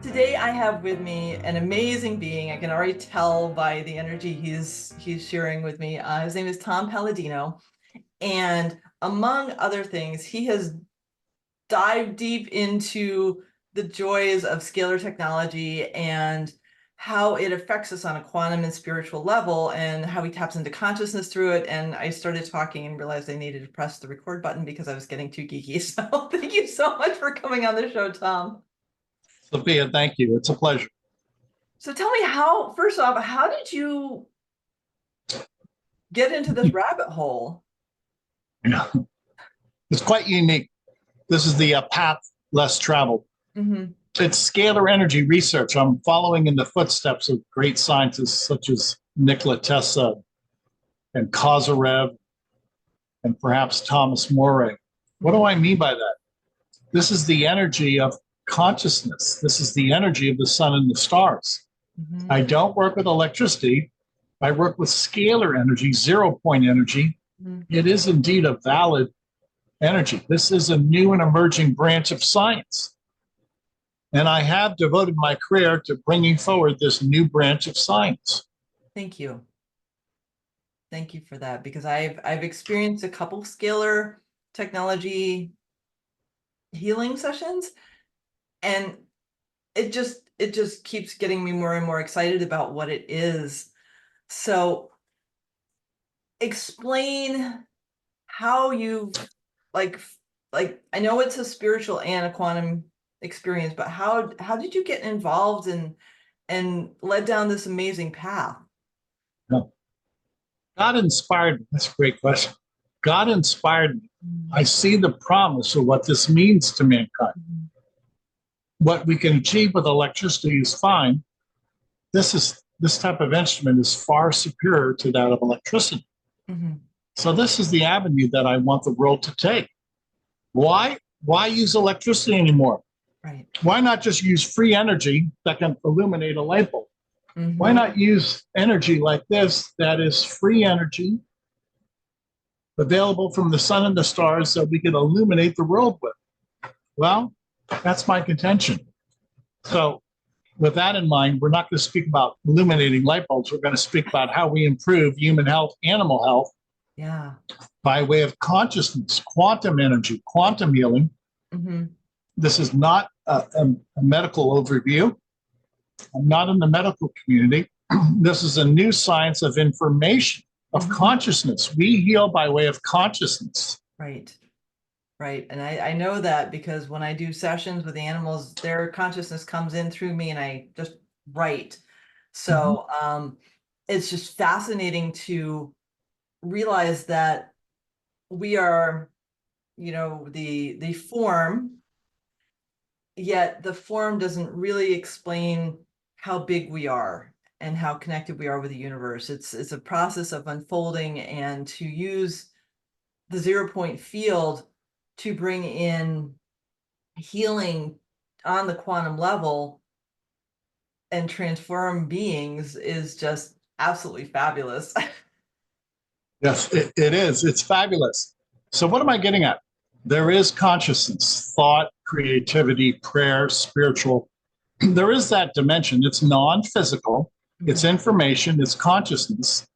Today I have with me an amazing being. I can already tell by the energy he's sharing with me. His name is Tom Paladino, and among other things, he has dived deep into the joys of scalar technology and how it affects us on a quantum and spiritual level, and how he taps into consciousness through it. And I started talking and realized I needed to press the record button because I was getting too geeky. So thank you so much for coming on the show, Tom. Sophia, thank you. It's a pleasure. So tell me, first off, how did you get into this rabbit hole? Yeah. It's quite unique. This is the path less traveled. Mm-hmm. It's scalar energy research. I'm following in the footsteps of great scientists such as Nikola Tesla and Kozyrev and perhaps Thomas More. What do I mean by that? This is the energy of consciousness. This is the energy of the sun and the stars. Mm-hmm. I don't work with electricity. I work with scalar energy, 0 point energy. Mm-hmm. It is indeed a valid energy. This is a new and emerging branch of science. And I have devoted my career to bringing forward this new branch of science. Thank you. Thank you for that, because I've experienced a couple scalar technology healing sessions, and it just keeps getting me more and more excited about what it is. So explain how you've like I know it's a spiritual and a quantum experience, but how did you get involved and led down this amazing path? God inspired me. That's a great question. God inspired me. I see the promise of what this means to mankind. What we can achieve with electricity is fine. This type of instrument is far superior to that of electricity. Mm-hmm. So this is the avenue that I want the world to take. Why? Why use electricity anymore? Right. Why not just use free energy that can illuminate a light bulb? Mm-hmm. Why not use energy like this that is free energy available from the sun and the stars that we can illuminate the world with? Well, that's my contention. So, with that in mind, we're not going to speak about illuminating light bulbs. We're going to speak about how we improve human health, animal health, Yeah. by way of consciousness, quantum energy, quantum healing. Mm-hmm. This is not a medical overview. I'm not in the medical community. This is a new science of information, of Mm-hmm. consciousness. We heal by way of consciousness. Right. Right. And I know that because when I do sessions with animals, their consciousness comes in through me and I just write. So it's just fascinating to realize that we are, the form, yet the form doesn't really explain how big we are and how connected we are with the universe. It's a process of unfolding, and to use the 0 point field to bring in healing on the quantum level and transform beings is just absolutely fabulous. Yes, it is. It's fabulous. So, what am I getting at? There is consciousness, thought, creativity, prayer, spiritual. There is that dimension. It's non physical, it's information, it's consciousness.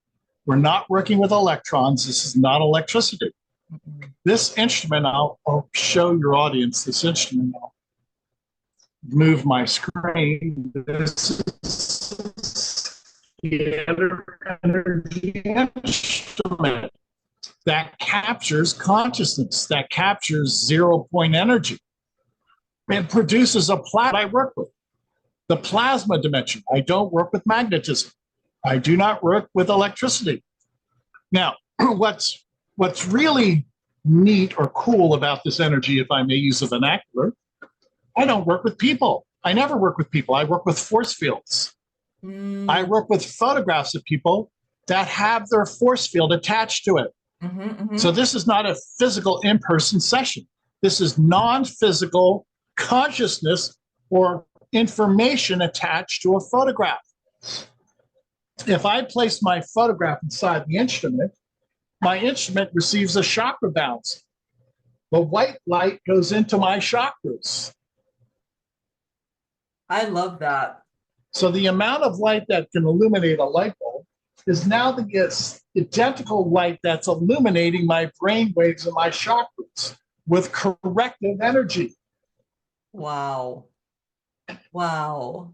We're not working with electrons. This is not electricity. This instrument, I'll show your audience this instrument. I'll move my screen. This is the energy instrument that captures consciousness, that captures 0 point energy. It produces a plasma I work with. The plasma dimension. I don't work with magnetism. I do not work with electricity. Now, what's really neat or cool about this energy, if I may use the vernacular, I don't work with people. I never work with people. I work with force fields. I work with photographs of people that have their force field attached to it. So this is not a physical in-person session. This is non-physical consciousness or information attached to a photograph. If I place my photograph inside the instrument, my instrument receives a chakra bounce. The white light goes into my chakras. I love that. So the amount of light that can illuminate a light bulb is now the identical light that's illuminating my brain waves and my chakras with corrective energy. Wow. Wow.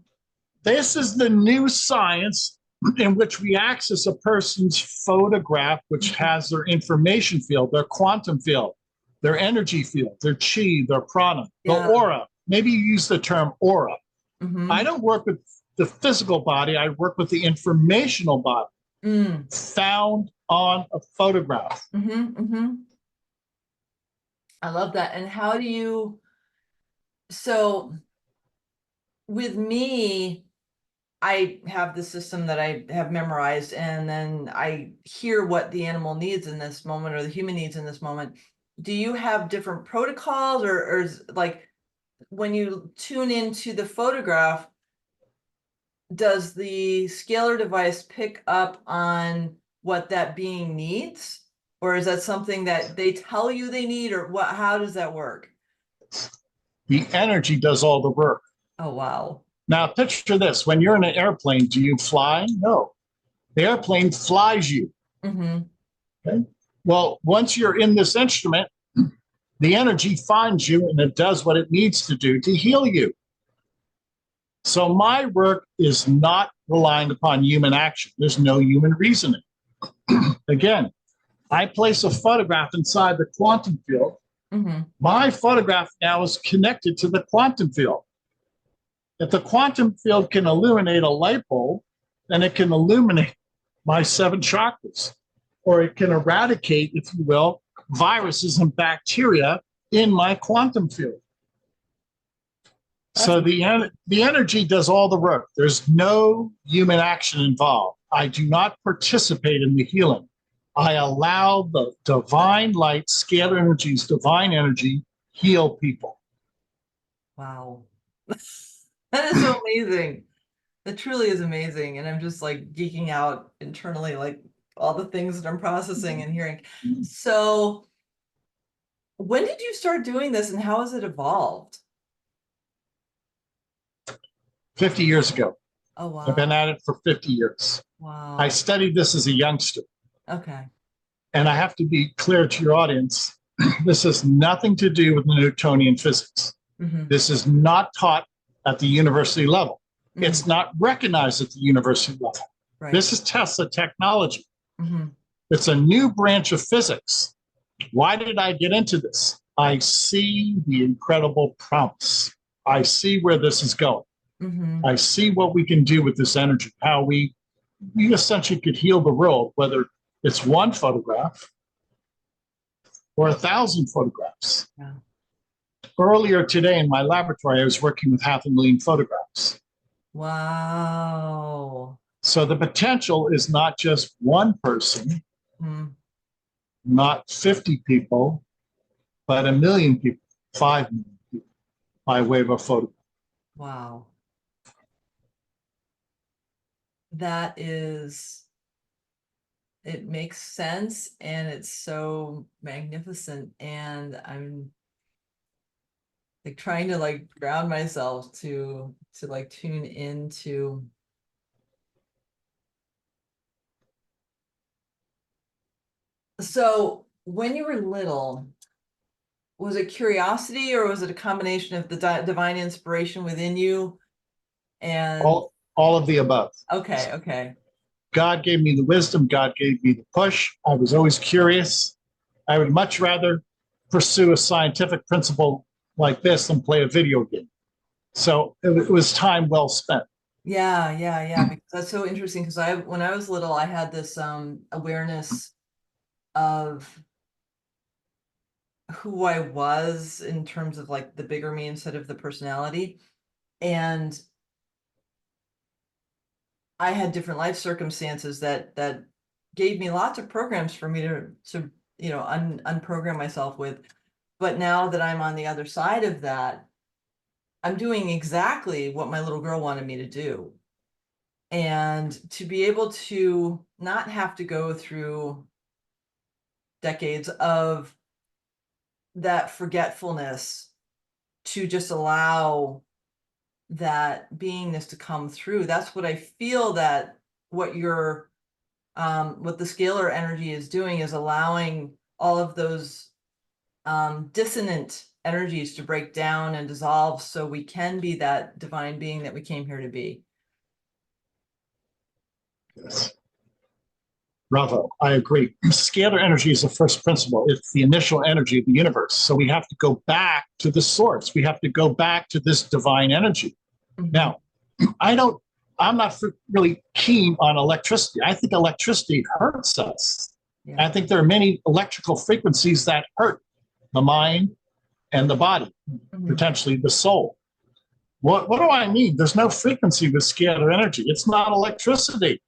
This is the new science in which we access a person's photograph, which has their information field, their quantum field, their energy field, their chi, their prana, the Yeah. aura. Maybe you use the term aura. I Mm-hmm. don't work with the physical body, I work with the informational body Mm. found on a photograph. Mm-hmm. Mm-hmm. I love that. And how do you, so with me, I have the system that I have memorized, and then I hear what the animal needs in this moment or the human needs in this moment. Do you have different protocols, or is like when you tune into the photograph, does the scalar device pick up on what that being needs? Or is that something that they tell you they need, or what, how does that work? The energy does all the work. Oh, wow. Now, picture this when you're in an airplane, do you fly? No. The airplane flies you. Mm-hmm. Okay. Well, once you're in this instrument, the energy finds you and it does what it needs to do to heal you. So my work is not relying upon human action. There's no human reasoning. Again, I place a photograph inside the quantum field. Mm-hmm. My photograph now is connected to the quantum field. If the quantum field can illuminate a light bulb, then it can illuminate my 7 chakras, or it can eradicate, if you will, viruses and bacteria in my quantum field. That's So the energy does all the work. There's no human action involved. I do not participate in the healing. I allow the divine light, scalar energies, divine energy, heal people. wow. That is so amazing. That truly is amazing. And I'm just like geeking out internally, like all the things that I'm processing and hearing. So, when did you start doing this and how has it evolved? 50 years ago. Oh, I've been wow. at it for 50 years. I Wow. studied this as a youngster. Okay. And I have to be clear to your audience this has nothing to do with Newtonian physics. Mm-hmm. This is not taught at the university level. Mm-hmm. It's not recognized at the university level. Right. This is Tesla technology. Mm-hmm. It's a new branch of physics. Why did I get into this? I see the incredible promise. I see where this is going. Mm-hmm. I see what we can do with this energy, how we essentially could heal the world, whether it's one photograph or 1,000 photographs. Yeah. Earlier today in my laboratory, I was working with 500,000 photographs. Wow. So the potential is not just one person, Mm-hmm. not 50 people, but 1,000,000 people, 5 million people by way of a photograph. Wow. That is, it makes sense and it's so magnificent. And I'm like trying to like ground myself to like tune into. So when you were little, was it curiosity or was it a combination of the divine inspiration within you? And All of the above. okay, okay. God gave me the wisdom. God gave me the push. I was always curious. I would much rather pursue a scientific principle like this than play a video game. So it was time well spent. Yeah, yeah, yeah. Because that's so interesting. Because when I was little, I had this awareness of who I was in terms of like the bigger me instead of the personality. And I had different life circumstances that gave me lots of programs for me to unprogram myself with. But now that I'm on the other side of that, I'm doing exactly what my little girl wanted me to do. And to be able to not have to go through decades of that forgetfulness, to just allow that beingness to come through. That's what I feel that what you're what the scalar energy is doing is allowing all of those dissonant energies to break down and dissolve so we can be that divine being that we came here to be. Yes. Bravo. I agree. Scalar energy is the first principle. It's the initial energy of the universe. So we have to go back to the source. We have to go back to this divine energy. Mm-hmm. Now, I'm not really keen on electricity. I think electricity hurts us. Yeah. I think there are many electrical frequencies that hurt the mind and the body, potentially the soul. What do I mean? There's no frequency with scalar energy. It's not electricity.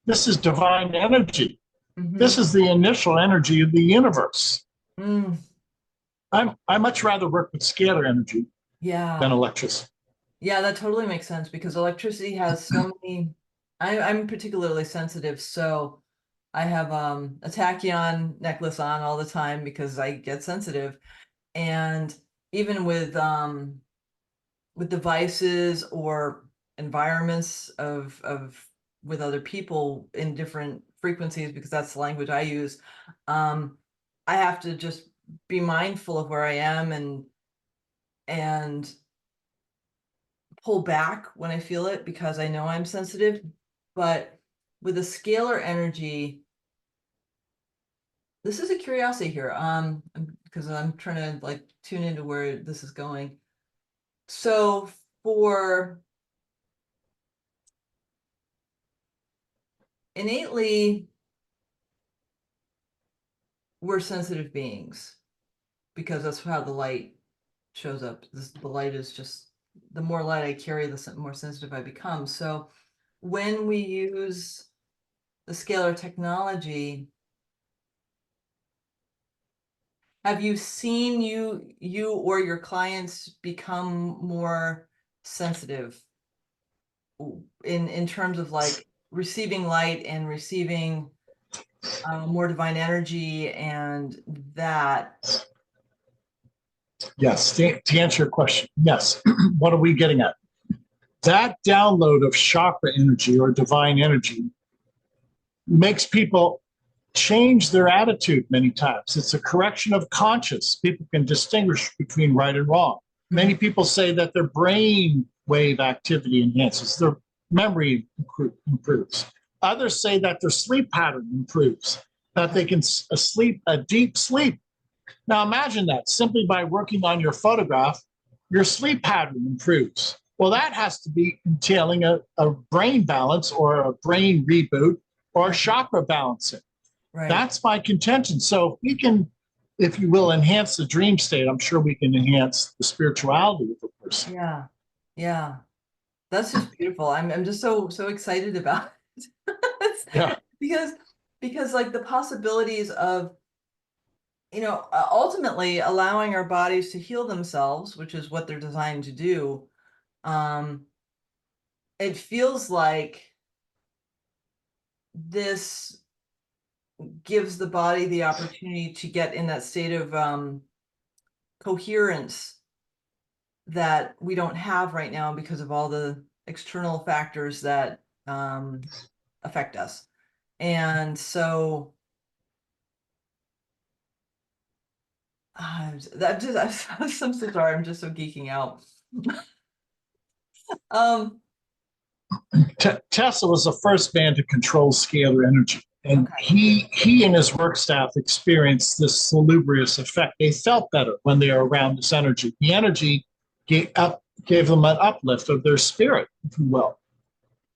This is divine energy. This is the initial energy of the universe. I much rather work with scalar energy than electricity. Yeah, that totally makes sense because electricity has so many. I'm particularly sensitive, so I have a tachyon necklace on all the time because I get sensitive, and even with devices or environments of with other people in different frequencies, because that's the language I use, I have to just be mindful of where I am and pull back when I feel it because I know I'm sensitive. But with a scalar energy, this is a curiosity here, because I'm trying to like tune into where this is going. So for innately, we're sensitive beings because that's how the light shows up. The light is just, the more light I carry, the more sensitive I become. So when we use the scalar technology, have you seen you or your clients become more sensitive in terms of like receiving light and receiving more divine energy and that? Yes, to answer your question, yes. What are we getting at? That download of chakra energy or divine energy makes people change their attitude many times. It's a correction of conscience. People can distinguish between right and wrong. Many people say that their brain wave activity enhances, their memory improves. Others say that their sleep pattern improves, that they can sleep a deep sleep. Now imagine that simply by working on your photograph, your sleep pattern improves. Well, that has to be entailing a brain balance or a brain reboot or chakra balancing. Right. That's my contention. So if we can, if you will, enhance the dream state, I'm sure we can enhance the spirituality of the person. Yeah. Yeah. That's just beautiful. I'm just so excited about it. Yeah. Because like the possibilities of, ultimately allowing our bodies to heal themselves, which is what they're designed to do. It feels like this gives the body the opportunity to get in that state of coherence that we don't have right now because of all the external factors that affect us. And so I'm so sorry, I'm just so geeking out. Tesla was the first man to control scalar energy. And he and his work staff experienced this salubrious effect. They felt better when they were around this energy. The energy gave them an uplift of their spirit, if you will.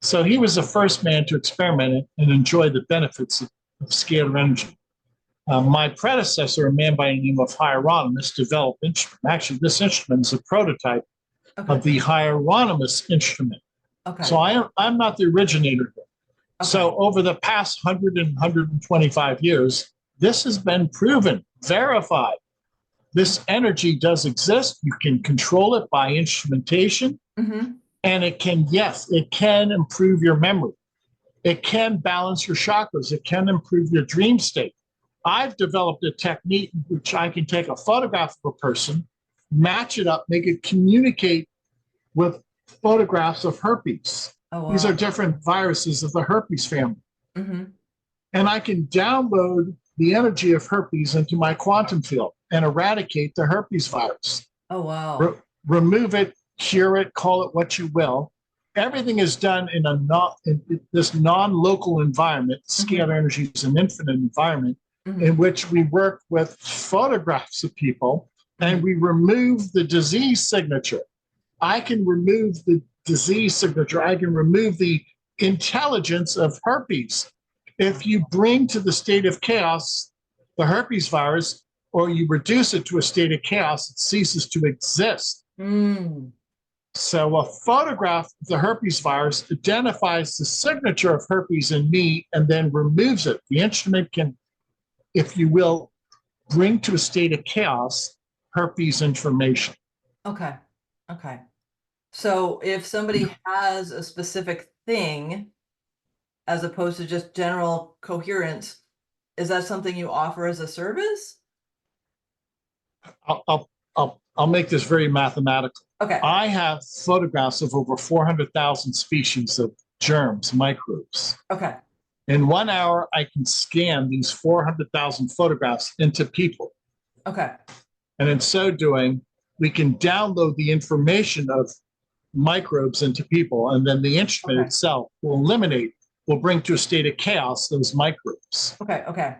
So he was the first man to experiment and enjoy the benefits of scalar energy. My predecessor, a man by the name of Hieronymus, developed instrument. Actually, this instrument is a prototype of the Hieronymus instrument. So I'm not the originator of it. So over the past 100 and 125 years, this has been proven, verified. This energy does exist. You can control it by instrumentation. And it can, yes, it can improve your memory. It can balance your chakras. It can improve your dream state. I've developed a technique which I can take a photograph of a person, match it up, make it communicate with photographs of herpes. Oh, These are wow. different viruses of the herpes family. Mm-hmm. And I can download the energy of herpes into my quantum field and eradicate the herpes virus. Oh, Re- wow. remove it, cure it, call it what you will. Everything is done in this non-local environment. Scalar energy is an infinite environment in which we work with photographs of people and we remove the disease signature. I can remove the disease signature. I can remove the intelligence of herpes. If you bring to the state of chaos the herpes virus, or you reduce it to a state of chaos, it ceases to exist. Mm. So a photograph of the herpes virus identifies the signature of herpes in me and then removes it. The instrument can, if you will, bring to a state of chaos herpes information. Okay. Okay. So if somebody has a specific thing, as opposed to just general coherence, is that something you offer as a service? I'll make this very mathematical. Okay. I have photographs of over 400,000 species of germs, microbes. Okay. In 1 hour, I can scan these 400,000 photographs into people. Okay. And in so doing, we can download the information of microbes into people, and then the instrument itself will bring to a state of chaos those microbes. Okay. Okay.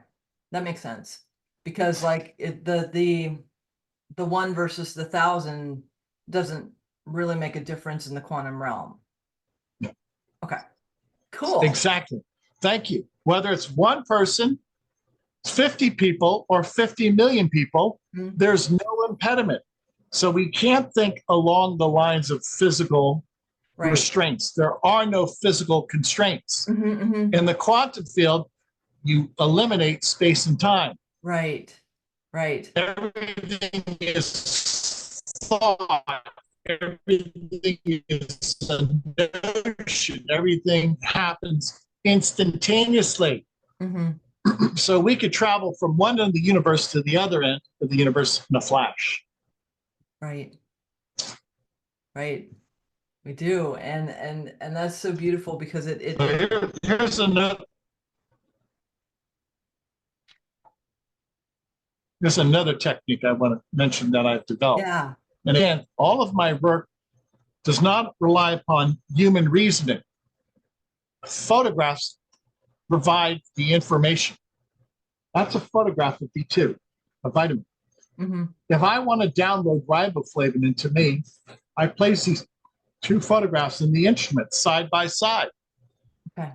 That makes sense. Because like the 1 versus the 1,000 doesn't really make a difference in the quantum realm. No. Okay. Cool. Exactly. Thank you. Whether it's one person, 50 people, or 50 million people, there's no impediment. So we can't think along the lines of physical restraints. There are no physical constraints. In the quantum field, you eliminate space and time. Right. Right. Everything is thought. Everything is a notion. Everything happens instantaneously. So we could travel from one end of the universe to the other end of the universe in a flash. Right. Right. We do. And that's so beautiful because Here's another. There's another technique I want to mention that I've developed. Yeah. And again, all of my work does not rely upon human reasoning. Photographs provide the information. That's a photograph of B2, a vitamin. If I want to download riboflavin into me, I place these 2 photographs in the instrument side by side. Okay.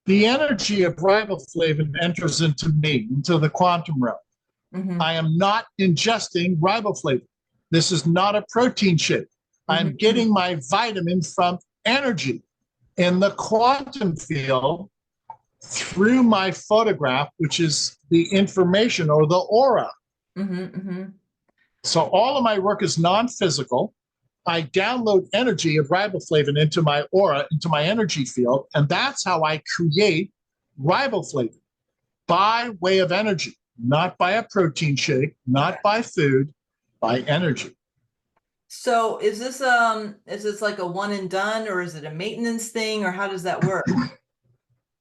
The energy of riboflavin enters into me, into the quantum realm. I am not ingesting riboflavin. This is not a protein shake. I'm getting my vitamin from energy in the quantum field through my photograph, which is the information or the aura. So all of my work is non-physical. I download energy of riboflavin into my aura, into my energy field, and that's how I create riboflavin, by way of energy, not by a protein shake, not by food, by energy. So is this like a one and done, or is it a maintenance thing, or how does that work?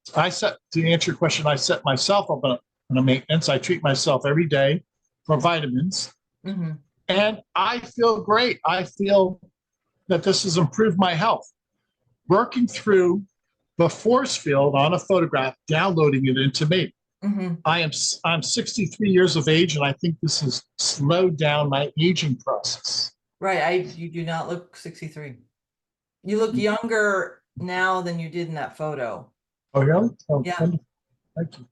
To answer your question, I set myself up on a maintenance. I treat myself every day for vitamins, and I feel great. I feel that this has improved my health. Working through the force field on a photograph, downloading it into me. I'm 63 years of age, and I think this has slowed down my aging process. Right. You do not look 63. You look younger now than you did in that photo. Oh, really? Oh, yeah. Thank you.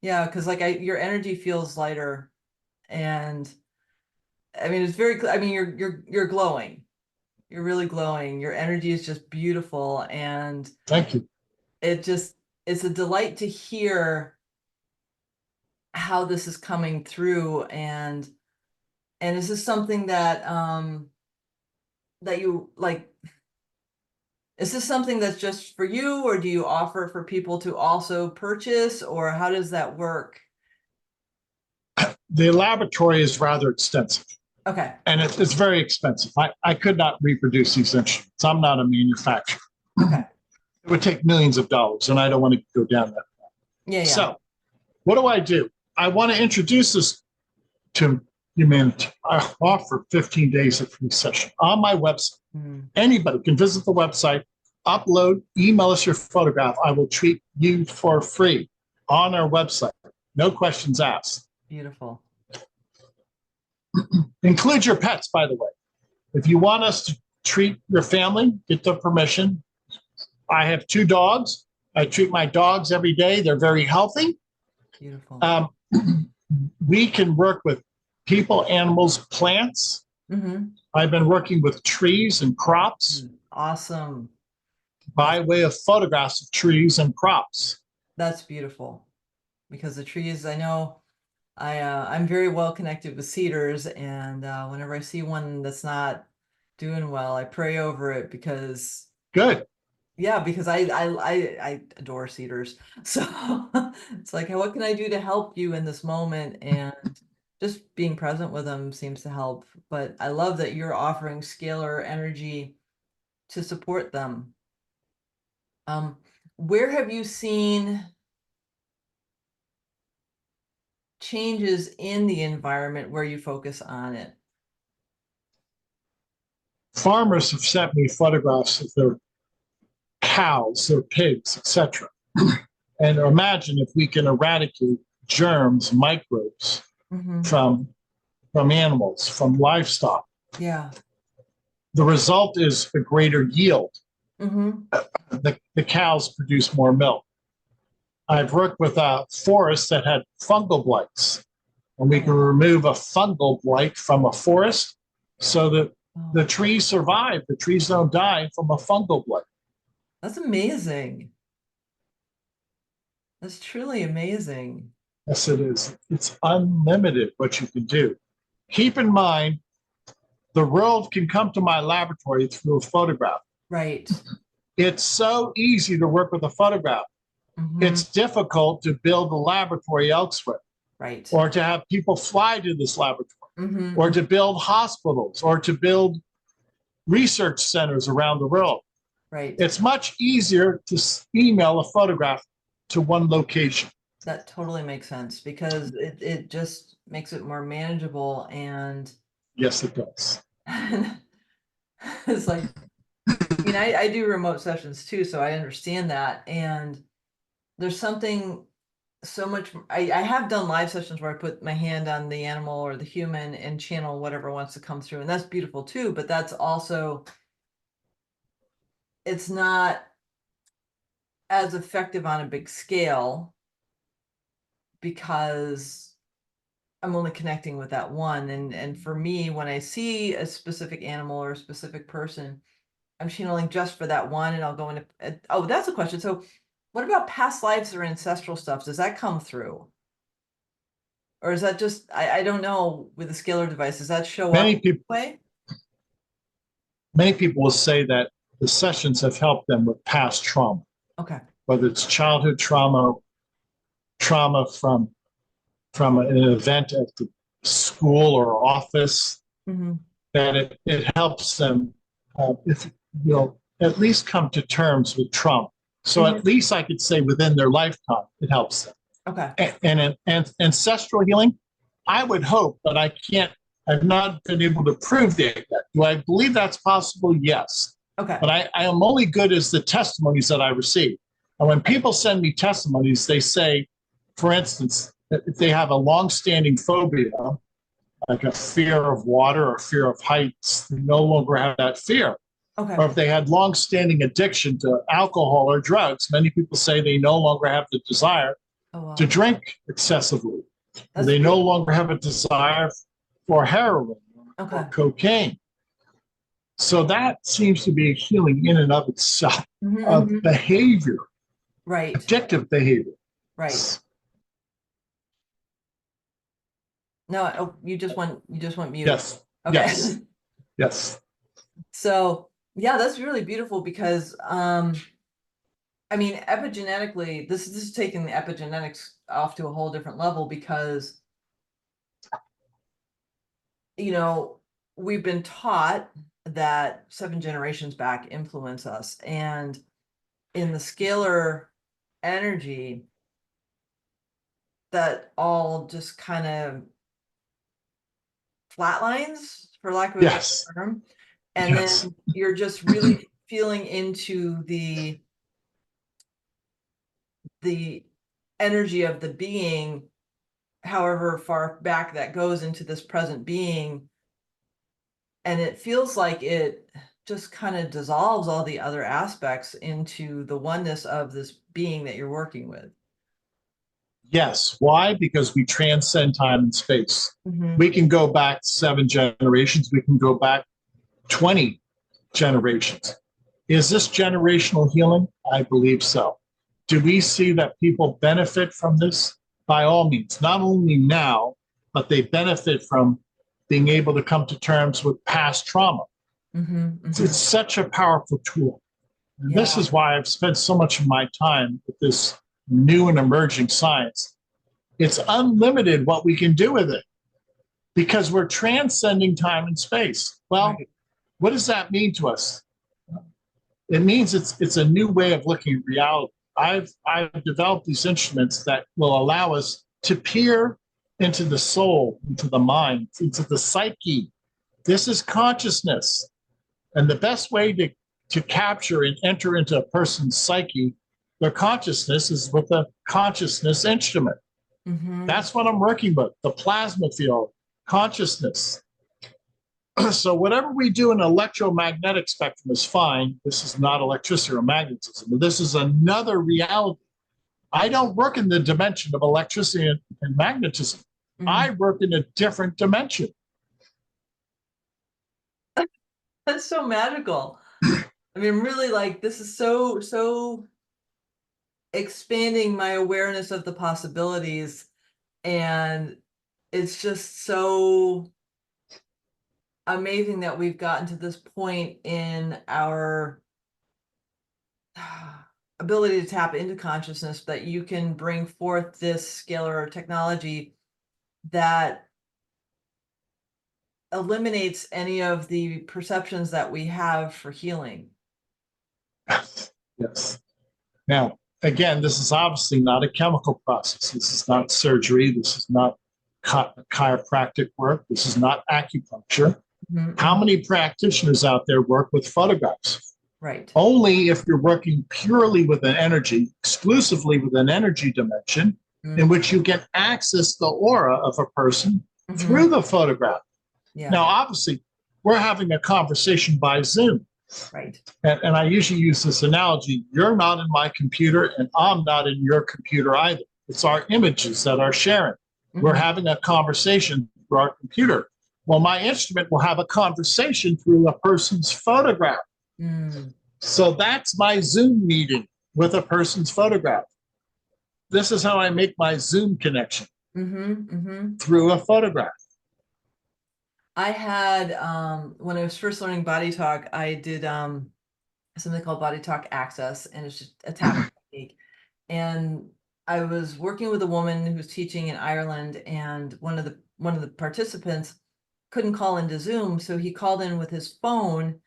Yeah, because like your energy feels lighter, and I mean it's very. I mean you're glowing. You're really glowing. Your energy is just beautiful, and thank you. It's a delight to hear how this is coming through, and is this something that that you like? Is this something that's just for you, or do you offer for people to also purchase, or how does that work? The laboratory is rather extensive. Okay. and it's very expensive. I could not reproduce these instruments. I'm not a manufacturer. Okay. It would take millions of dollars, and I don't want to go down that. Yeah. Yeah. So, what do? I want to introduce this to humanity. I offer 15 days of free session on my website. Mm, Anybody can visit the website, upload, email us your photograph. I will treat you for free on our website. No questions asked. beautiful. Include your pets, by the way. If you want us to treat your family, get the permission. I have 2 dogs. I treat my dogs every day. They're very healthy. Beautiful. We can work with people, animals, plants. Mm-hmm. I've been working with trees and crops Awesome. by way of photographs of trees and crops. That's beautiful. Because the trees, I know I'm very well connected with cedars, and whenever I see one that's not doing well, I pray over it because Good. yeah, because I adore cedars. So it's like, what can I do to help you in this moment? And just being present with them seems to help. But I love that you're offering scalar energy to support them. Um, where have you seen changes in the environment where you focus on it? Farmers have sent me photographs of their cows, their pigs, etc. And imagine if we can eradicate germs, microbes Mm-hmm. from animals, from livestock. Yeah. The result is a greater yield. Mm-hmm. The cows produce more milk. I've worked with a forest that had fungal blights, and we can remove a fungal blight from a forest so that the trees survive. The trees don't die from a fungal blight. That's amazing. That's truly amazing. Yes, it is. It's unlimited what you can do. Keep in mind, the world can come to my laboratory through a photograph. Right. It's so easy to work with a photograph. Mm-hmm. It's difficult to build a laboratory elsewhere, Right. or to have people fly to this laboratory, Mm-hmm. or to build hospitals, or to build research centers around the world. Right. It's much easier to email a photograph to one location. That totally makes sense because it just makes it more manageable, and Yes, it does. it's like, I mean, I do remote sessions too, so I understand that. And there's something so much, I have done live sessions where I put my hand on the animal or the human and channel whatever wants to come through. And that's beautiful too, but that's also, it's not as effective on a big scale because I'm only connecting with that one. And for me, when I see a specific animal or a specific person, I'm channeling just for that one, and I'll go into, oh, that's a question. So what about past lives or ancestral stuff? Does that come through? Or is that just, I don't know, with the scalar device, does that show up Many people, way? many people will say that the sessions have helped them with past trauma, Okay. whether it's childhood trauma, trauma from an event at the school or office, Mm-hmm. that it helps them, if you know, at least come to terms with trauma. So Mm-hmm. at least I could say within their lifetime, it helps them. Okay. And ancestral healing, I would hope, but I can't. I've not been able to prove that yet. Do I believe that's possible? Yes. Okay. But I am only good as the testimonies that I receive. And when people send me testimonies, they say, for instance, that if they have a long-standing phobia, like a fear of water or fear of heights, they no longer have that fear. Okay. Or if they had long-standing addiction to alcohol or drugs, many people say they no longer have the desire Oh, wow. to drink excessively. That's They no beautiful. longer have a desire for heroin Okay. or cocaine. So that seems to be a healing in and of itself Mm-hmm, of mm-hmm. behavior, Right. addictive behavior. Right. No, oh, you just went mute. Yes. Okay. Yes. Yes. So yeah, that's really beautiful because I mean, epigenetically, this is taking the epigenetics off to a whole different level because you know, we've been taught that 7 generations back influence us. And in the scalar energy, that all just kind of flatlines, for lack of a better Yes. term. And Yes. then you're just really feeling into the energy of the being, however far back that goes into this present being. And it feels like it just kind of dissolves all the other aspects into the oneness of this being that you're working with. Yes. Why? Because we transcend time and space. Mm-hmm. We can go back 7 generations. We can go back 20 generations. Is this generational healing? I believe so. Do we see that people benefit from this? By all means, not only now, but they benefit from being able to come to terms with past trauma. Mm-hmm. Mm-hmm. It's such a powerful tool. And this Yeah. is why I've spent so much of my time with this new and emerging science. It's unlimited what we can do with it because we're transcending time and space. Well, Right. what does that mean to us? It means it's a new way of looking at reality. I've developed these instruments that will allow us to peer into the soul, into the mind, into the psyche. This is consciousness. And the best way to capture and enter into a person's psyche, their consciousness, is with a consciousness instrument. Mm-hmm. That's what I'm working with, the plasma field, consciousness. So whatever we do in electromagnetic spectrum is fine. This is not electricity or magnetism. This is another reality. I don't work in the dimension of electricity and magnetism. Mm-hmm. I work in a different dimension. That's so magical. I mean, really, like, this is so expanding my awareness of the possibilities. And it's just so amazing that we've gotten to this point in our ability to tap into consciousness, that you can bring forth this scalar technology that eliminates any of the perceptions that we have for healing. Yes. Yes. Now, again, this is obviously not a chemical process. This is not surgery. This is not chiropractic work. This is not acupuncture. How Mm-hmm. many practitioners out there work with photographs? Right. Only if you're working purely with an energy, exclusively with an energy dimension, in Mm-hmm. which you can access the aura of a person Mm-hmm. through the photograph. Yeah. Now, obviously, we're having a conversation by Zoom. Right. And I usually use this analogy: you're not in my computer, and I'm not in your computer either. It's our images that are sharing. We're Mm-hmm. having a conversation through our computer. Well, my instrument will have a conversation through a person's photograph. Mm. So that's my Zoom meeting with a person's photograph. This is how I make my Zoom connection, Mm-hmm. Mm-hmm. through a photograph. I had when I was first learning body talk, I did something called body talk access, and it's just a tapping technique. And I was working with a woman who was teaching in Ireland, and one of the participants couldn't call into Zoom, so he called in with his phone,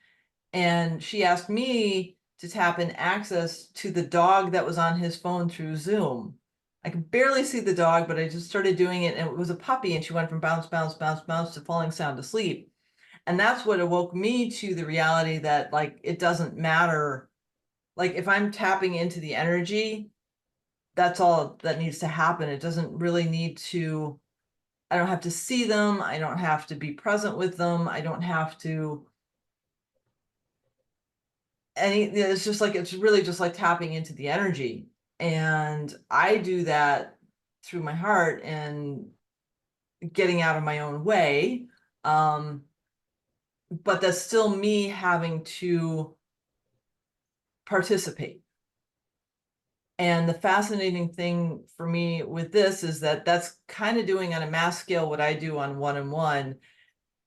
and she asked me to tap in access to the dog that was on his phone through Zoom. I could barely see the dog, but I just started doing it, and it was a puppy, and she went from bounce, bounce, bounce, bounce to falling sound asleep. And that's what awoke me to the reality that, like, it doesn't matter. Like, if I'm tapping into the energy, that's all that needs to happen. It doesn't really need to, I don't have to see them. I don't have to be present with them. I don't have to it's just like, it's really just like tapping into the energy. And I do that through my heart and getting out of my own way. But that's still me having to participate. And the fascinating thing for me with this is that that's kind of doing on a mass scale what I do on one-on-one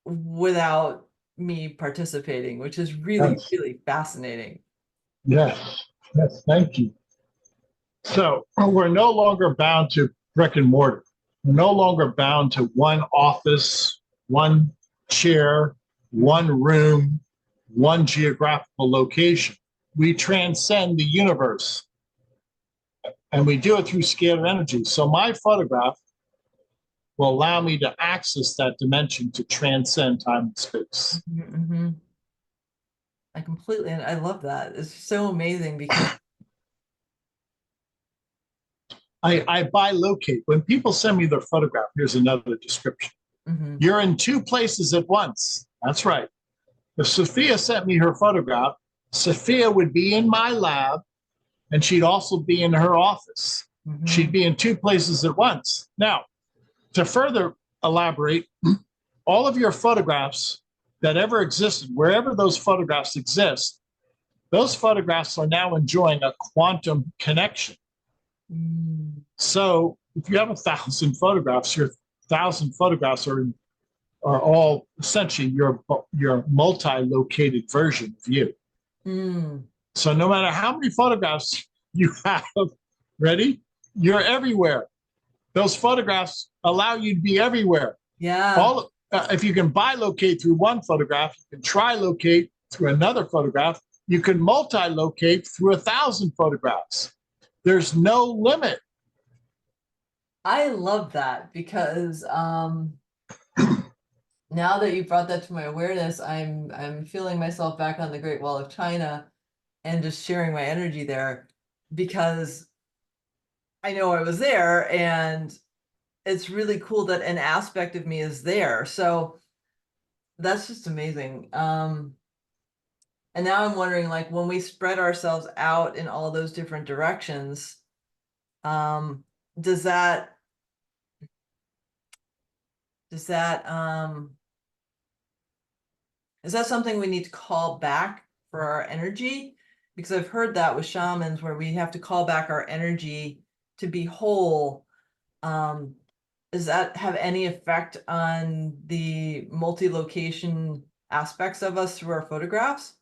without me participating, which is really, Yes. really fascinating. Yes. Yes. Thank you. So we're no longer bound to brick and mortar. We're no longer bound to one office, one chair, one room, one geographical location. We transcend the universe, and we do it through scalar energy. So my photograph will allow me to access that dimension to transcend time and space. Mm-hmm. I completely, and I love that. It's so amazing because I bilocate. When people send me their photograph, here's another description. You're in two places at once. That's right. If Sophia sent me her photograph, Sophia would be in my lab and she'd also be in her office. She'd be in two places at once. Now, to further elaborate, all of your photographs that ever existed, wherever those photographs exist, those photographs are now enjoying a quantum connection. So if you have 1,000 photographs, your 1,000 photographs are all essentially your multi-located version of you. So no matter how many photographs you have, ready, you're everywhere. Those photographs allow you to be everywhere. yeah. If you can bilocate through one photograph, you can trilocate through another photograph. You can multi-locate through 1,000 photographs. There's no limit. I love that because now that you brought that to my awareness, I'm feeling myself back on the Great Wall of China and just sharing my energy there because I know I was there, and it's really cool that an aspect of me is there. So that's just amazing. And now I'm wondering, like, when we spread ourselves out in all those different directions, does that is that something we need to call back for our energy? Because I've heard that with shamans where we have to call back our energy to be whole. Does that have any effect on the multi-location aspects of us through our photographs?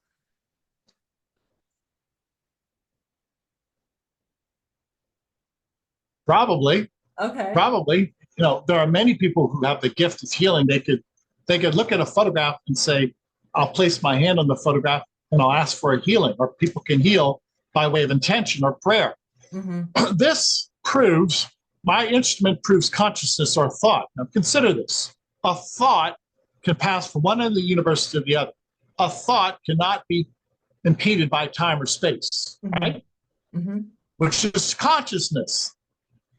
Probably. Okay. Probably. There are many people who have the gift of healing. They could look at a photograph and say, I'll place my hand on the photograph and I'll ask for a healing, or people can heal by way of intention or prayer. This proves, my instrument proves consciousness or thought. Now consider this. A thought can pass from one end of the universe to the other. A thought cannot be impeded by time or space, right? Which is consciousness.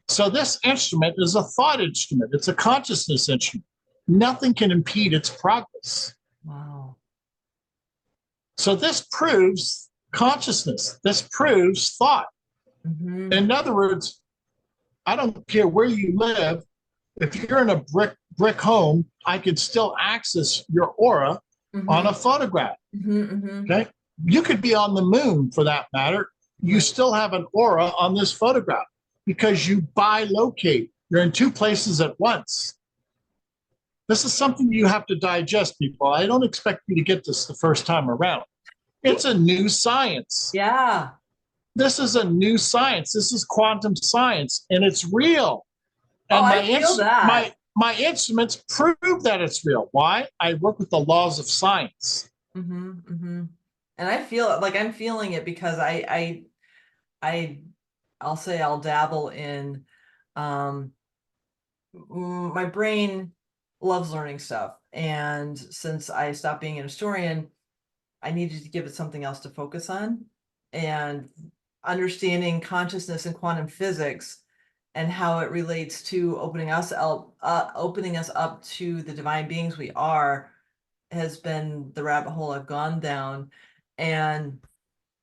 So this instrument is a thought instrument. It's a consciousness instrument. Nothing can impede its progress. Wow. So this proves consciousness. This proves thought. In other words, I don't care where you live. If you're in a brick home, I can still access your aura on a photograph. Okay? You could be on the moon for that matter. You still have an aura on this photograph because you bilocate. You're in two places at once. This is something you have to digest, people. I don't expect you to get this the first time around. It's a new science. Yeah. This is a new science. This is quantum science, and it's real. And I feel that. my instruments prove that it's real. Why? I work with the laws of science. And I feel like I'm feeling it because I'll say I'll dabble in my brain loves learning stuff, and since I stopped being an historian, I needed to give it something else to focus on, and understanding consciousness and quantum physics and how it relates to opening us up to the divine beings we are has been the rabbit hole I've gone down. And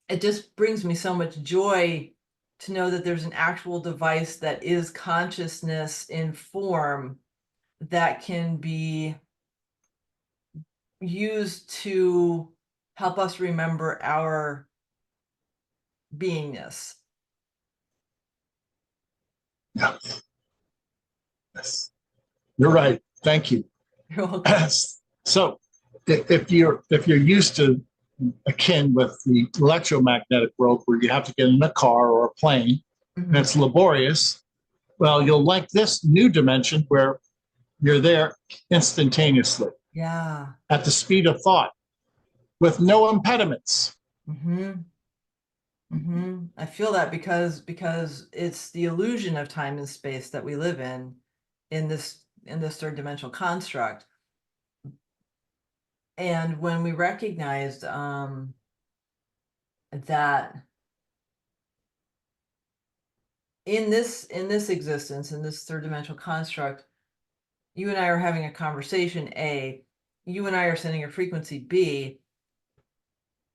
it just brings me so much joy to know that there's an actual device that is consciousness in form that can be used to help us remember our beingness. Yeah. Yes. You're right. Thank you. You're welcome. So if you're used to akin with the electromagnetic world where you have to get in a car or a plane and it's laborious, well, you'll like this new dimension where you're there instantaneously. Yeah. at the speed of thought with no impediments. Mm-hmm. Mm-hmm. I feel that because it's the illusion of time and space that we live in this third dimensional construct. And when we recognized that in this existence, in this third dimensional construct, you and I are having a conversation, A, you and I are sending a frequency, B,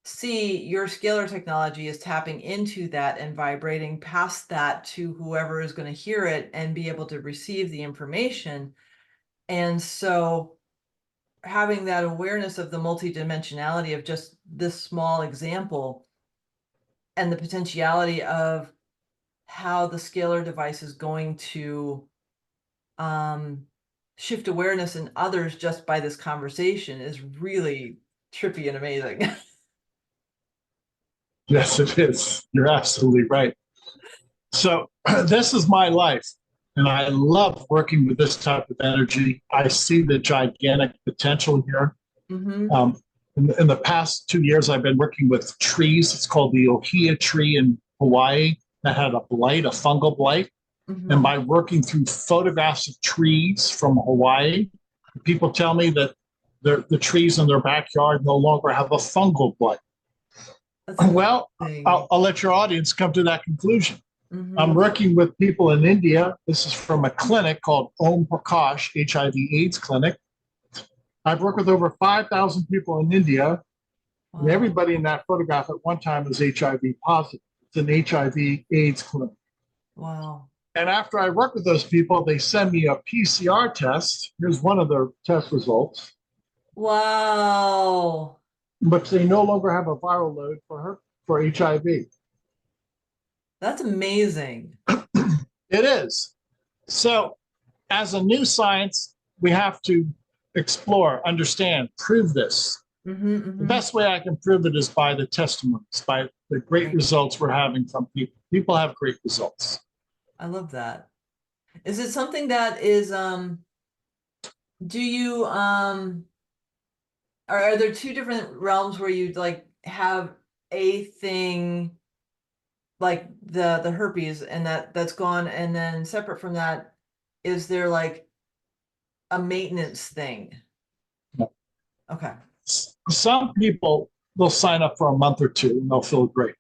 C, your scalar technology is tapping into that and vibrating past that to whoever is going to hear it and be able to receive the information. And so having that awareness of the multidimensionality of just this small example and the potentiality of how the scalar device is going to shift awareness in others just by this conversation is really trippy and amazing. Yes, it is. You're absolutely right. So this is my life. And I love working with this type of energy. I see the gigantic potential here. Mm-hmm. In the past 2 years, I've been working with trees. It's called the ohia tree in Hawaii that had a blight, a fungal blight. Mm-hmm. And by working through photographs of trees from Hawaii, people tell me that the trees in their backyard no longer have a fungal blight. That's Well, amazing. I'll let your audience come to that conclusion. I'm Mm-hmm. working with people in India. This is from a clinic called Om Prakash HIV/AIDS clinic. I've worked with over 5,000 people in India, and Wow. everybody in that photograph at one time was HIV positive. It's an HIV/AIDS clinic. Wow. And after I work with those people, they send me a PCR test. Here's one of their test results, Wow. but they no longer have a viral load for HIV. That's amazing. It is. So, as a new science, we have to explore, understand, prove this. Mm-hmm, The mm-hmm. best way I can prove it is by the testimonies, by the great Right. results we're having from people. People have great results. I love that. Is it something that is do you are there two different realms where you like have a thing like the herpes and that's gone, and then separate from that, is there like a maintenance thing? Okay. Some people will sign up for a month or two and they'll feel great.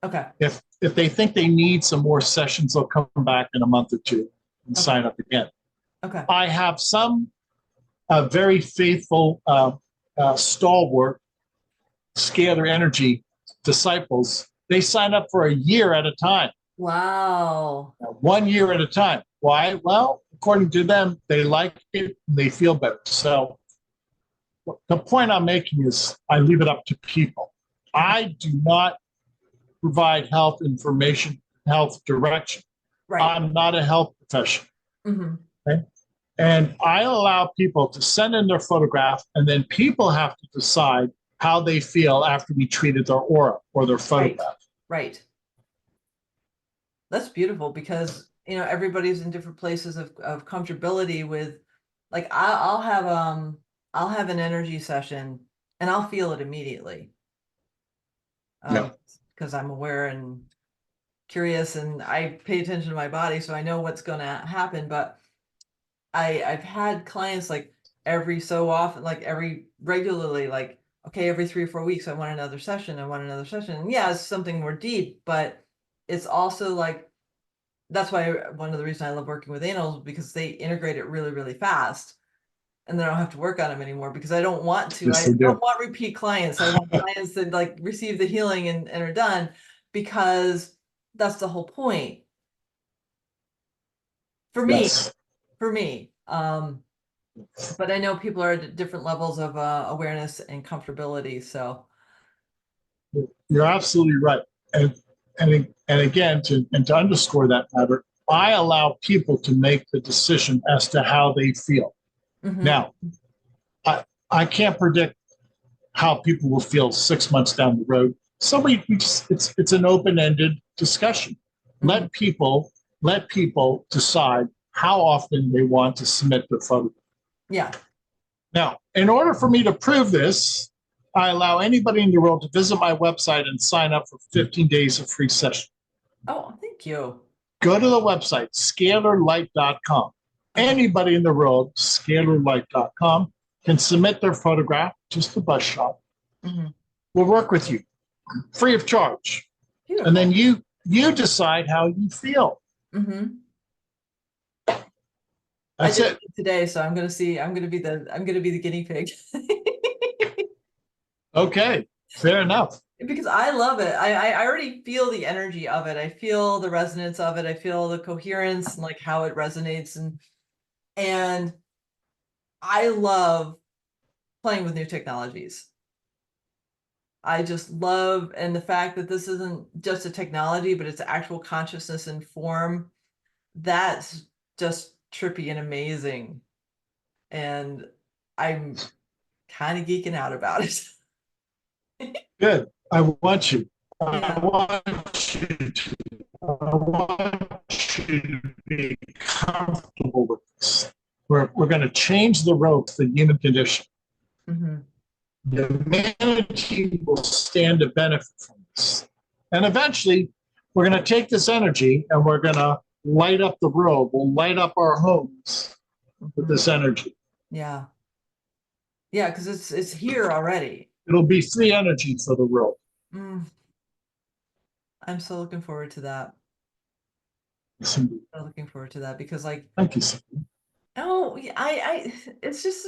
Okay. If they think they need some more sessions, they'll come back in a month or two and Okay. sign up again. Okay. I have some very faithful, stalwart, scalar energy disciples. They sign up for a year at a time, Wow. 1 year at a time. Why? Well, according to them, they like it and they feel better. So the point I'm making is I leave it up to people. I do not provide health information, health direction. Right. I'm not a health professional. Mm-hmm. Okay? And I allow people to send in their photograph, and then people have to decide how they feel after we treated their aura or their Right. photograph. Right. That's beautiful because everybody's in different places of comfortability with, like, I'll have an energy session and I'll feel it immediately. Yeah. Because I'm aware and curious and I pay attention to my body, so I know what's going to happen. But I've had clients like every so often, like every regularly, like, okay, every 3 or 4 weeks, I want another session. I want another session. And yeah, it's something more deep, but it's also like, that's why one of the reasons I love working with animals, because they integrate it really, really fast. And then I don't have to work on them anymore because I don't want to. Yes, I they do. don't want repeat clients. I want clients that like receive the healing and are done, because that's the whole point for me. Yes. For me. But I know people are at different levels of awareness and comfortability. So You're absolutely right. And again, to underscore that matter, I allow people to make the decision as to how they feel. mhm. Now, I can't predict how people will feel 6 months down the road. It's an open-ended discussion. Mhm. Let people decide how often they want to submit their photograph. Yeah. Now, in order for me to prove this, I allow anybody in the world to visit my website and sign up for 15 days of free session. Oh, thank you. Go to the website, scalarlight.com. Okay. Anybody in the world, scalarlight.com, can submit their photograph, just a bus shot. Mhm. We'll work with you free of charge. Beautiful. And then you decide how you feel. Mhm. I That's did it. it today, so I'm gonna see. I'm gonna be the guinea pig. Okay, fair enough. Because I love it. I already feel the energy of it. I feel the resonance of it. I feel the coherence and like how it resonates, and I love playing with new technologies. I just love, and the fact that this isn't just a technology, but it's actual consciousness and form. That's just trippy and amazing. And I'm kind of geeking out about it. Good. I want you. I Yeah. want you to. I want you to be comfortable with this. We're going to change the road to the human condition. Mhm. Humanity will stand to benefit from this. And eventually, we're going to take this energy and we're going to light up the world. We'll light up our homes with Mhm. this energy. Yeah. Yeah, because it's here already. It'll be free energy for the world. Mm, I'm so looking forward to that. Yes, indeed. So looking forward to that because like, Thank you, Cindy. oh, it's just,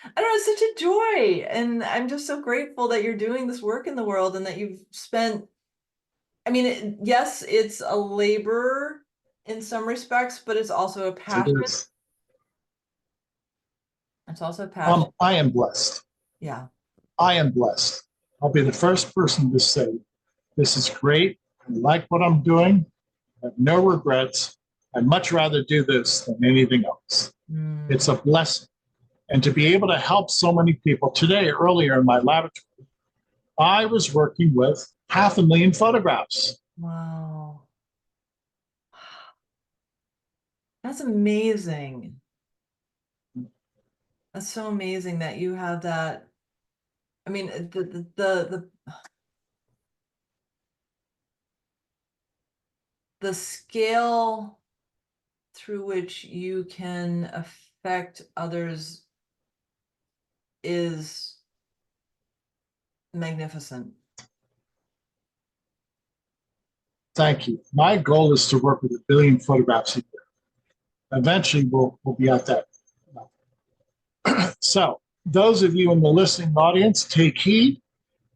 I don't know, it's such a joy. And I'm just so grateful that you're doing this work in the world and that you've spent, I mean, yes, it's a labor in some respects, but it's also a It passion. is. It's also a passion. I am blessed. Yeah. I am blessed. I'll be the first person to say, this is great. I like what I'm doing. I have no regrets. I'd much rather do this than anything else. Mm, It's a blessing. And to be able to help so many people today, earlier in my laboratory, I was working with 500,000 photographs. wow. That's amazing. That's so amazing that you have that. I mean, the scale through which you can affect others is magnificent. Thank you. My goal is to work with 1 billion photographs a year. Eventually, we'll be at that. So, those of you in the listening audience, take heed.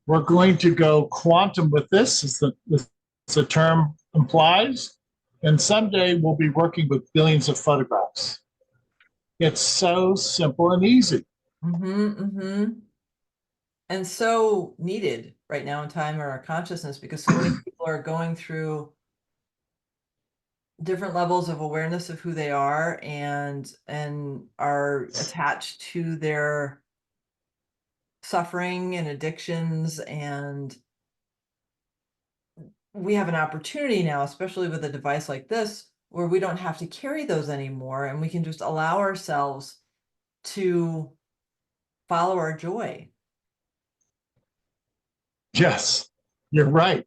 We're going to go quantum with this, as the term implies. And someday we'll be working with billions of photographs. It's so simple and easy. Mm-hmm, mm-hmm. And so needed right now in time or our consciousness because so many people are going through different levels of awareness of who they are and are attached to their suffering and addictions, and we have an opportunity now, especially with a device like this, where we don't have to carry those anymore and we can just allow ourselves to follow our joy. Yes, you're right.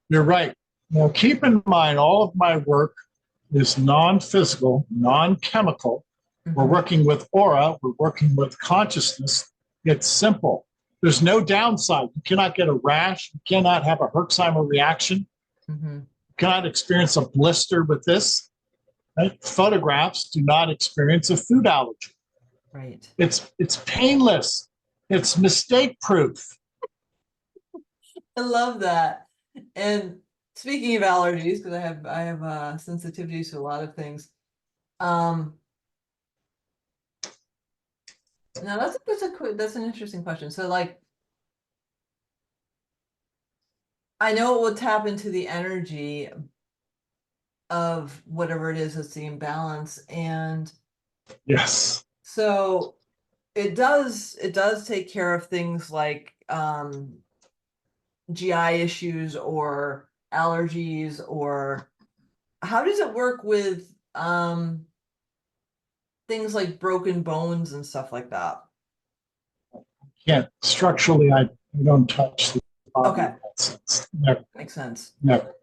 You're right. Now, keep in mind, all of my work is non physical, non chemical. We're Mhm, working with aura, we're working with consciousness. It's simple. There's no downside. You cannot get a rash, you cannot have a Herxheimer reaction, mhm, you cannot experience a blister with this. Right? Photographs do not experience a food allergy. right. It's painless. It's mistake proof. I love that. And speaking of allergies, because I have sensitivities to a lot of things. Um, now that's an interesting question. So like I know it will tap into the energy of whatever it is that's the imbalance. And Yes. so it does take care of things like GI issues or allergies, or how does it work with things like broken bones and stuff like that. Can't structurally, I don't touch the body Okay. in that sense. Never, Makes sense. never.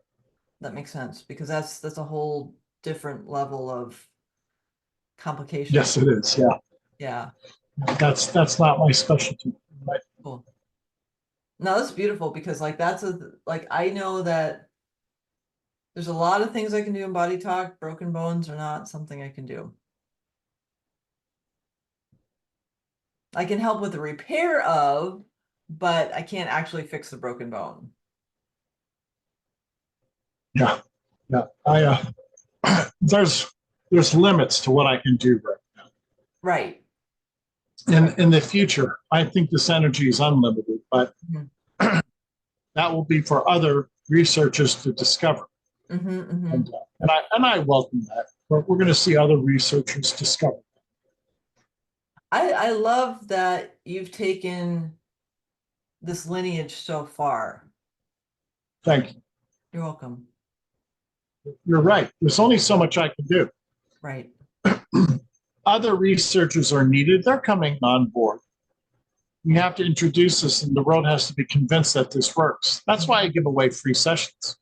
That makes sense because that's a whole different level of complication. Yes, it is. Yeah, Yeah. that's not my specialty. Right. Cool. No, that's beautiful because like like I know that there's a lot of things I can do in body talk. Broken bones are not something I can do. I can help with the repair of, but I can't actually fix the broken bone. Yeah, yeah. There's limits to what I can do right now. Right. In the future, I think this energy is unlimited, but Mhm. that will be for other researchers to discover. And I welcome that. But we're going to see other researchers discover. I love that you've taken this lineage so far. Thank you. You're welcome. You're right. There's only so much I can do. Right. Other researchers are needed. They're coming on board. We have to introduce this, and the world has to be convinced that this works. That's why I give away free sessions.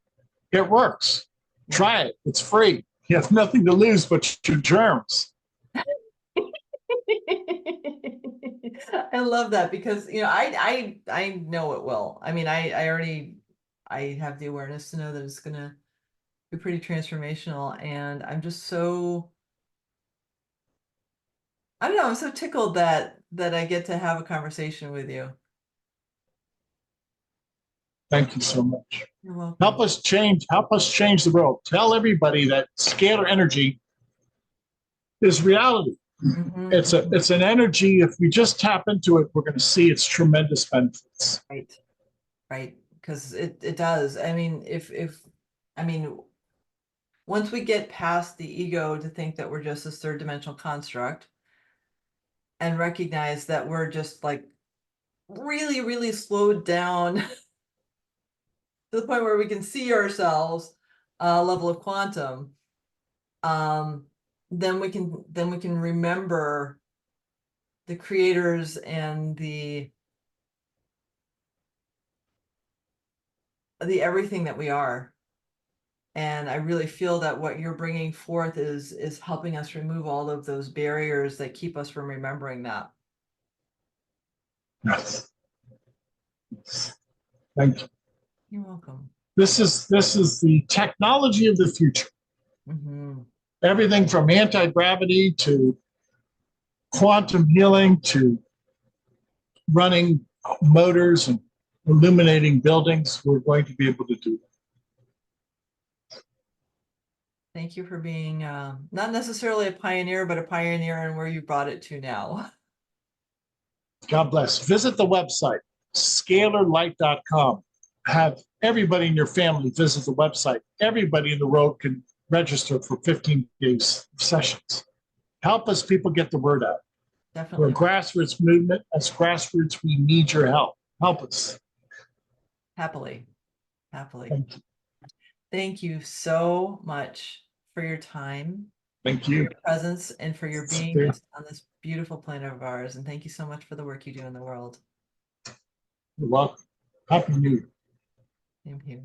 It works. Try it. It's free. You have nothing to lose but your germs. I love that because I know it will. I mean, I already have the awareness to know that it's gonna be pretty transformational, and I'm just so I don't know, I'm so tickled that I get to have a conversation with you. Thank you so much. You're welcome. Help us change the world. Tell everybody that scalar energy is reality. It's an energy. If we just tap into it, we're going to see its tremendous benefits. Right. Right. Because it does. I mean, I mean, once we get past the ego to think that we're just this third dimensional construct and recognize that we're just like really, really slowed down to the point where we can see ourselves level of quantum, then we can remember the creators and the everything that we are. And I really feel that what you're bringing forth is helping us remove all of those barriers that keep us from remembering that. Yes. Thank you. You're welcome. This is the technology of the future. Everything from anti-gravity to quantum healing to running motors and illuminating buildings. We're going to be able to do that. Thank you for being not necessarily a pioneer, but a pioneer in where you brought it to now. God bless. Visit the website, scalarlight.com. Have everybody in your family visit the website. Everybody in the world can register for 15 days sessions. Help us people get the word out. Definitely. We're a grassroots movement. As grassroots, we need your help. Help us. Happily. Happily. Thank you. Thank you so much for your time. Thank you. For your presence and for your being on this beautiful planet of ours. And thank you so much for the work you do in the world. You're welcome. Happy New Year. Same here.